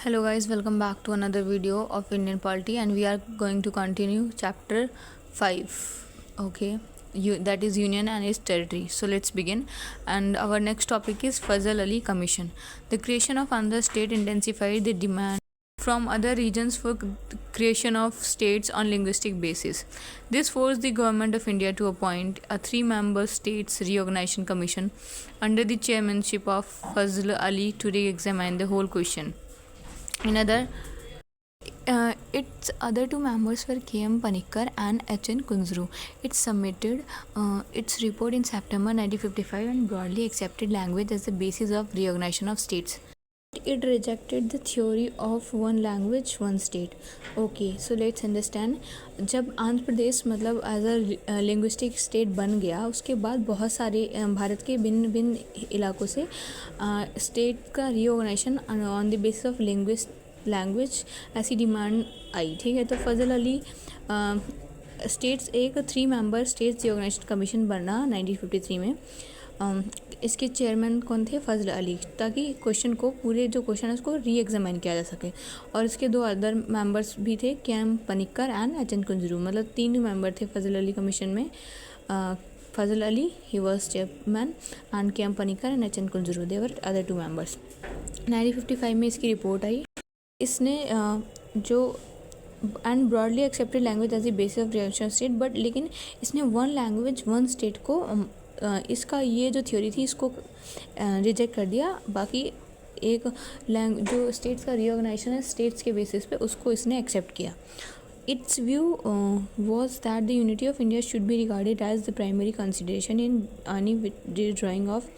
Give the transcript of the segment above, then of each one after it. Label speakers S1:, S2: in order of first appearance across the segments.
S1: Hello guys, welcome back to another video of Indian polity, and we are going to continue chapter 5. Okay, that is union and its territory. So let's begin. And our next topic is Fazal Ali Commission. The creation of Andhra state intensified the demand from other regions for creation of states on linguistic basis. This forced the government of India to appoint a 3-member states reorganization commission under the chairmanship of Fazl Ali to re-examine the whole question. Its other two members were K.M. Panikkar and H.N. Kunzru. It submitted its report in September 1955 and broadly accepted language as the basis of reorganization of states. It rejected the theory of one language, one state. Okay, so let's understand. जब आंध्र प्रदेश मतलब as a linguistic state बन गया, उसके बाद बहुत सारे भारत के भिन्न भिन्न इलाकों से स्टेट का reorganization on the basis of language ऐसी डिमांड आई. ठीक है, तो फजल अली स्टेट्स एक 3-member स्टेट्स रीऑर्गेनाइजेशन कमीशन बना 1953 में. इसके चेयरमैन कौन थे? फजल अली, ताकि क्वेश्चन को पूरे जो क्वेश्चन है उसको री एग्जामिन किया जा सके. और इसके 2 अदर मेंबर्स भी थे, के.एम. पनिक्कर एंड एच.एन. कुंजरू. मतलब 3 मेंबर थे फजल अली कमीशन में. फजल अली ही was chairman and K M. Panikkar and H N. Kunzru they were other 2 members. 1955 में इसकी रिपोर्ट आई. इसने जो and broadly accepted language as the basis of reaction state, but लेकिन इसने वन लैंग्वेज वन स्टेट को इसका ये जो थ्योरी थी इसको रिजेक्ट कर दिया. बाकी एक जो स्टेट्स का रीऑर्गेनाइजेशन है स्टेट्स के बेसिस पे, उसको इसने एक्सेप्ट किया. Its view was that the unity of India should be regarded as the primary consideration in any drawing of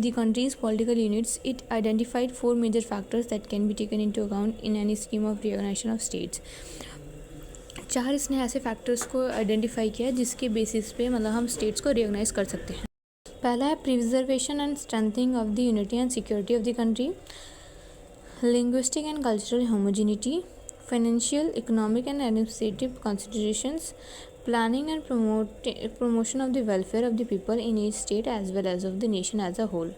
S1: the country's political units. It identified 4 major factors that can be taken into account in any scheme of reorganization of states. 4 इसने ऐसे factors को identify किया जिसके basis पे मतलब हम states को रिऑर्गेनाइज कर सकते हैं. पहला है preservation and strengthening of the unity and security of the country, linguistic and cultural homogeneity, financial, economic and administrative considerations, planning and promotion of the welfare of the people in each state as well as of the nation as a whole.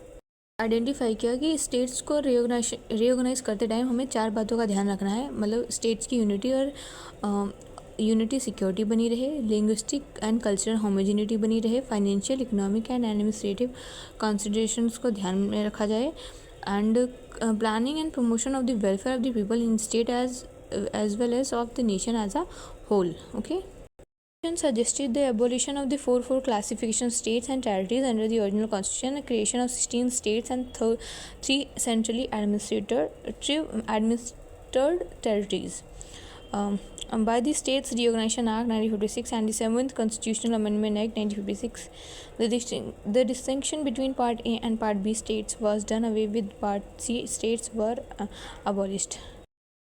S1: Identify किया कि states को reorganise करते time हमें 4 बातों का ध्यान रखना है. मतलब स्टेट्स की यूनिटी और यूनिटी सिक्योरिटी बनी रहे, लिंग्विस्टिक एंड कल्चरल होमोजेनिटी बनी रहे, financial, economic and administrative considerations को ध्यान में रखा जाए, and planning and promotion of the welfare of the people in state as well as of the nation as a whole. Okay, suggested the abolition of the 4 classification states and territories under the original constitution, the creation of 16 states and 3 centrally administered territories. By the States Reorganization Act 1956 and the 7th Constitutional Amendment Act 1956, the distinction between Part A and Part B states was done away with. Part C states were abolished.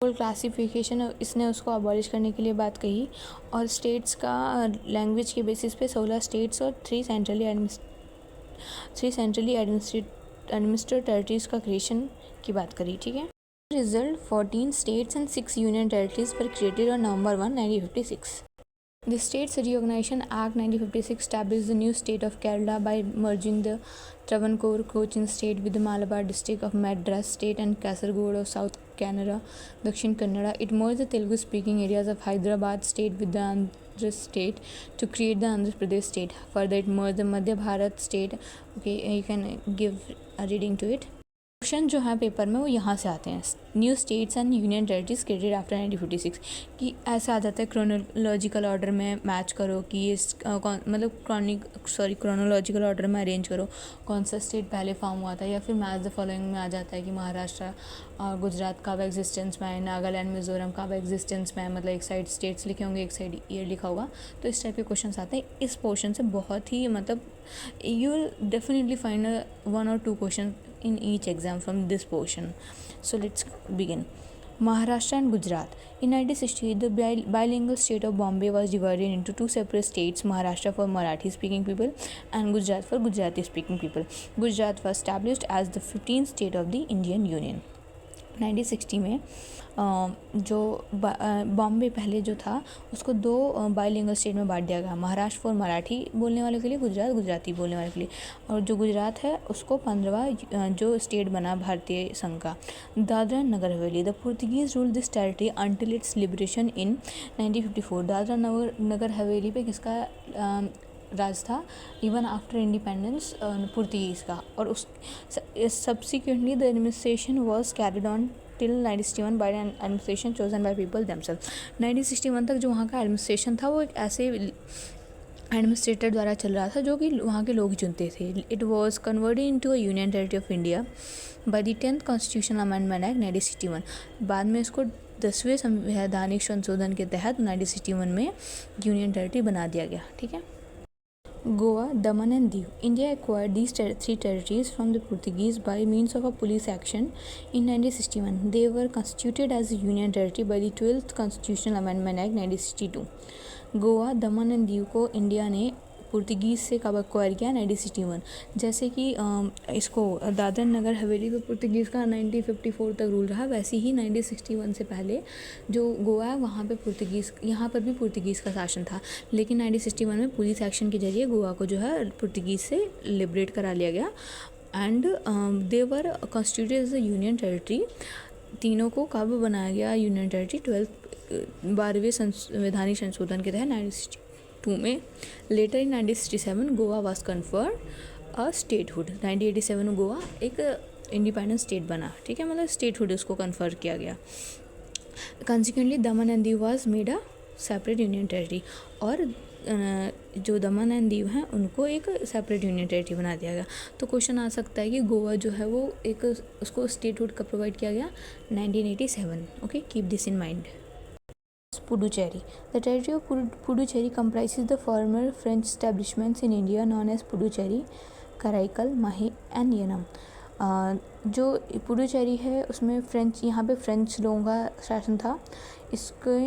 S1: Classification इसने उसको abolish करने के लिए बात कही, और states का language के बेसिस पे 16 स्टेट्स और 3 सेंट्रली एडमिनिस्ट्रेटेड टेरिटरीज का क्रिएशन की बात करी. ठीक है, result 14 states and 6 union territories पर created on November 1, 1956. The States Reorganization Act 1956 established the new state of Kerala by merging the Travancore Cochin state with the Malabar district of Madras state and Kasaragod of South Kannada, Dakshin Kannada. It merged the Telugu-speaking areas of Hyderabad state with the Andhra state to create the Andhra Pradesh state. Further, it merged the Madhya Bharat state. Okay, you can give a reading to it. Question जो है paper में वो यहाँ से आते हैं. New states and union territories created after 1956 कि ऐसा आ जाता है क्रोनोलॉजिकल ऑर्डर में मैच करो कि ये मतलब क्रोनोलॉजिकल ऑर्डर में अरेंज करो कौन सा स्टेट पहले फॉर्म हुआ था, या फिर मैच द फॉलोइंग में आ जाता है कि महाराष्ट्र और गुजरात कब एग्जिस्टेंस में है, नागालैंड मिजोरम कब एग्जिस्टेंस में है. मतलब एक साइड स्टेट्स लिखे होंगे, एक साइड ईयर लिखा होगा. तो इस टाइप के क्वेश्चन आते हैं. इस पोर्शन से बहुत ही मतलब you will definitely find 1 or 2 question in each exam from this portion. So let's begin. Maharashtra and Gujarat. In 1960, the bilingual state of Bombay was divided into 2 separate states, Maharashtra for Marathi speaking people and Gujarat for Gujarati speaking people. Gujarat was established as the 15th state of the Indian Union. 1960 में जो बॉम्बे पहले जो था उसको दो bilingual state में बांट दिया गया, महाराष्ट्र फॉर मराठी बोलने वालों के लिए, गुजरात गुजराती बोलने वालों के लिए। और जो गुजरात है उसको 15वां जो स्टेट बना भारतीय संघ का। Dadra Nagar Haveli, the Portuguese rule this territory until its liberation in 1954। Dadra Nagar Haveli पे किसका राज था इवन आफ्टर इंडिपेंडेंस पुर्तगीज़ का। और उस subsequently the administration was carried on till 1961 by an administration chosen by people themselves. 1961 तक जो वहाँ का एडमिनिस्ट्रेशन था वो एक ऐसे एडमिनिस्ट्रेटर द्वारा चल रहा था जो कि वहाँ के लोग चुनते थे। It was converted into a union territory of India by the 10th constitutional amendment act 1961। बाद में इसको 10वें संवैधानिक संशोधन के तहत 1961 में यूनियन टेरिटरी बना दिया गया। ठीक है। Goa, Daman and Diu. India acquired these three territories from the Portuguese by means of a police action in 1961. They were constituted as a union territory by the 12th Constitutional Amendment Act 1962. Goa, Daman and Diu को India ने Portuguese से कब acquire किया 1961। जैसे कि इसको दादरा नगर हवेली पे Portuguese का 1954 तक रूल रहा, वैसे ही 1961 से पहले जो गोवा है वहाँ पे पुर्तगीज़, यहाँ पर भी पुर्तगीज़ का शासन था। लेकिन 1961 में पुलिस एक्शन के जरिए गोवा को जो है पुर्तगीज़ से लिबरेट करा लिया गया and they were constituted as a union territory. तीनों को कब बनाया गया यूनियन टेरिटरी? 12वें संवैधानिक संशोधन के तहत 1962 में। Later in 1967 Goa was conferred a statehood. 1987 में गोवा एक इंडिपेंडेंट स्टेट बना। ठीक है, मतलब स्टेटहुड उसको कन्फर किया गया। Consequently Daman and Diu was made a separate union territory. और जो दमन एंड दीव हैं उनको एक सेपरेट यूनियन टेरिटरी बना दिया गया। तो क्वेश्चन आ सकता है कि गोवा जो है वो एक उसको स्टेटहुड कब प्रोवाइड किया गया? 1987। Okay, keep this in mind. Puducherry. The territory of Puducherry comprises the former French establishments in India known as Puducherry, Karaikal, Mahe and Yanam. जो पुडुचेरी है उसमें फ्रेंच, यहाँ पे फ्रेंच लोगों का शासन था। इसको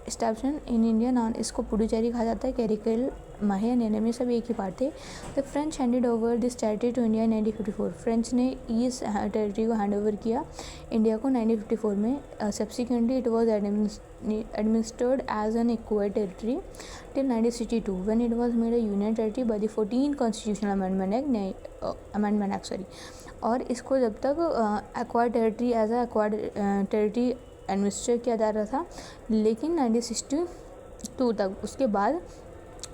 S1: एस्टैब्लिशमेंट इन इंडिया नॉन, इसको पुडुचेरी कहा जाता है। कैरिकल, माहे एंड यानम, ये सब एक ही पार्ट थे। The French handed over this territory to India 1954। French ने इस टेरिटरी को हैंड ओवर किया इंडिया को 1954 में। Subsequently it was administered as an acquired territory till 1962 when it was made a union territory by the 14th constitutional amendment act. और इसको जब तक acquired territory as a acquired territory administer किया जा रहा था, लेकिन 1962 तक, उसके बाद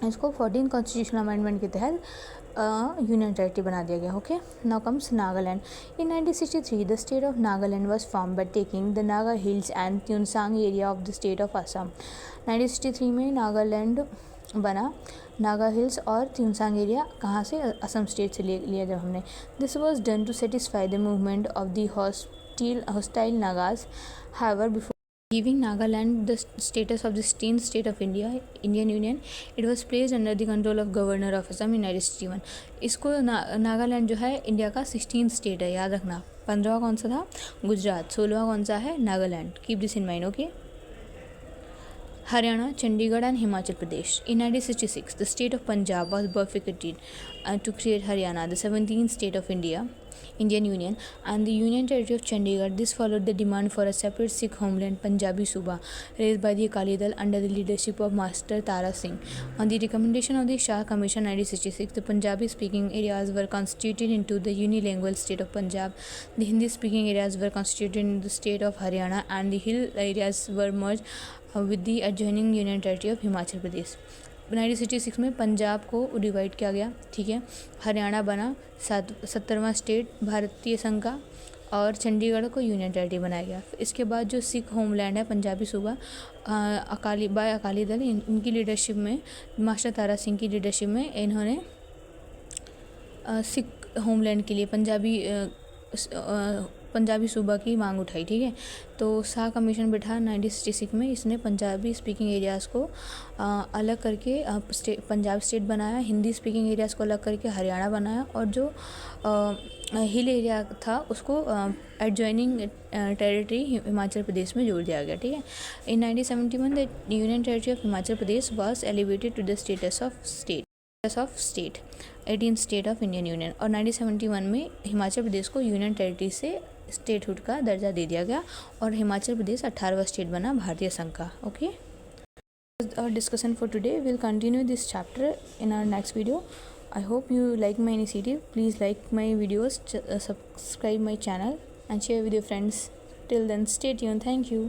S1: इसको 14th कॉन्स्टिट्यूशनल अमेंडमेंट के तहत यूनियन टेरिटरी बना दिया गया। Okay, now comes Nagaland. In 1963 the state of Nagaland was form by taking the Naga hills and Tuensang area of the state of Assam. 1963 में नागालैंड बना। नागा हिल्स और त्युनसांग एरिया कहाँ से? असम स्टेट से लिया जब हमने। This was done to satisfy the movement of the hostile Nagas. However, before giving Nagaland the status of the 16th state of Indian Union, it was placed under the control of Governor of Assam in 1961. इसको नागालैंड जो है India का 16th state है, याद रखना। 15वां कौन सा था? गुजरात। 16वां कौन सा है? Nagaland. Keep this in mind. Okay. Haryana, Chandigarh and Himachal Pradesh. In 1966, the state of Punjab was bifurcated to create Haryana, the 17th state of Indian Union, and the Union Territory of Chandigarh. This followed the demand for a separate Sikh homeland, Punjabi Suba, raised by the Akali Dal under the leadership of Master Tara Singh. On the recommendation of the Shah Commission 1966, the Punjabi-speaking areas were constituted into the unilingual state of Punjab. The Hindi-speaking areas were constituted in the state of Haryana, and the hill areas were merged with the adjoining Union Territory of Himachal Pradesh. 1966 में पंजाब को divide किया गया। ठीक है, हरियाणा बना 70वां state भारतीय संघ का, और चंडीगढ़ को यूनियन टेरिटरी बनाया गया। इसके बाद जो सिख होमलैंड है पंजाबी सूबा, अकाली दल, इनकी लीडरशिप में, मास्टर तारा सिंह की लीडरशिप में, इन्होंने सिख होमलैंड के लिए पंजाबी सूबा की मांग उठाई। ठीक है, तो शाह कमीशन बैठा 1966 में। इसने पंजाबी स्पीकिंग एरियाज़ को अलग करके पंजाब स्टेट बनाया, हिंदी स्पीकिंग एरियाज़ को अलग करके हरियाणा बनाया, और जो हिल एरिया था उसको एडजॉइनिंग टेरिटरी हिमाचल प्रदेश में जोड़ दिया गया। ठीक है, in 1971 the union territory of Himachal Pradesh was elevated to the status of state 18th state of Indian union. और 1971 में हिमाचल प्रदेश को यूनियन टेरिटरी से स्टेटहुड का दर्जा दे दिया गया और हिमाचल प्रदेश 18वां स्टेट बना भारतीय संघ का. Okay, our discussion for today. We'll continue this chapter in our next video. I hope you like my initiative. Please like my videos, subscribe my channel and share with your friends. Till then, stay tuned. Thank you.